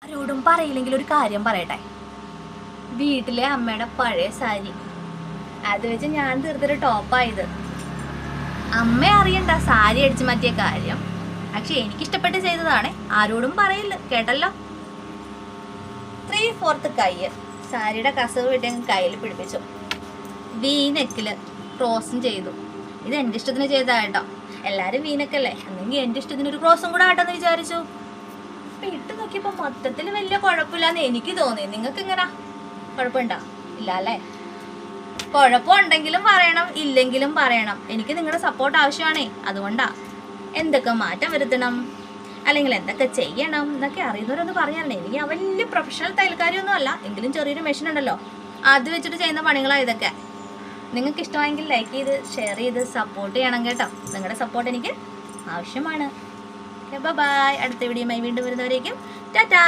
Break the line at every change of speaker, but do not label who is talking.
ആരോടും പറയില്ലെങ്കിൽ ഒരു കാര്യം പറയട്ടെ. വീട്ടിലെ അമ്മയുടെ പഴയ സാരി അത് വെച്ച് ഞാൻ തീർത്തൊരു ടോപ്പായത്. അമ്മ അറിയണ്ട സാരി അടിച്ചു മാറ്റിയ കാര്യം. പക്ഷെ എനിക്കിഷ്ടപ്പെട്ട് ചെയ്തതാണ്. ആരോടും പറയില്ല, കേട്ടല്ലോ. 3/4 കൈ സാരിയുടെ കസവ് വിട്ട് കയ്യിൽ പിടിപ്പിച്ചു. വീനെക്കില് ക്രോസും ചെയ്തു. ഇത് എൻ്റെ ഇഷ്ടത്തിന് ചെയ്തതായിട്ടോ. എല്ലാവരും വീനക്കല്ലേ, അല്ലെങ്കിൽ എൻ്റെ ഇഷ്ടത്തിന് ഒരു ക്രോസും കൂടെ ആട്ടെന്ന് വിചാരിച്ചു. അപ്പൊ ഇട്ട് നോക്കിയപ്പോൾ മൊത്തത്തിൽ വലിയ കുഴപ്പമില്ലാന്ന് എനിക്ക് തോന്നി. നിങ്ങൾക്ക് എങ്ങനെ? കുഴപ്പമുണ്ടോ? ഇല്ല അല്ലേ? കുഴപ്പമുണ്ടെങ്കിലും പറയണം, ഇല്ലെങ്കിലും പറയണം. എനിക്ക് നിങ്ങളുടെ സപ്പോർട്ട് ആവശ്യമാണേ. അതുകൊണ്ടാ എന്തൊക്കെ മാറ്റം വരുത്തണം, അല്ലെങ്കിൽ എന്തൊക്കെ ചെയ്യണം എന്നൊക്കെ അറിയുന്നവരൊന്ന് പറയാറുണ്ട്. എനിക്ക് വലിയ പ്രൊഫഷണൽ തയ്യൽക്കാരിയൊന്നും അല്ല, എങ്കിലും ചെറിയൊരു മെഷീൻ ഉണ്ടല്ലോ, അത് വെച്ചിട്ട് ചെയ്യുന്ന പണികളാണ് ഇതൊക്കെ. നിങ്ങൾക്ക് ഇഷ്ടമായെങ്കിൽ ലൈക്ക് ചെയ്ത് ഷെയർ ചെയ്ത് സപ്പോർട്ട് ചെയ്യണം കേട്ടോ. നിങ്ങളുടെ സപ്പോർട്ട് എനിക്ക് ആവശ്യമാണ്. ബൈ. അടുത്ത വീഡിയോയുമായി വീണ്ടും വരുന്നവരേക്കും ടാറ്റാ.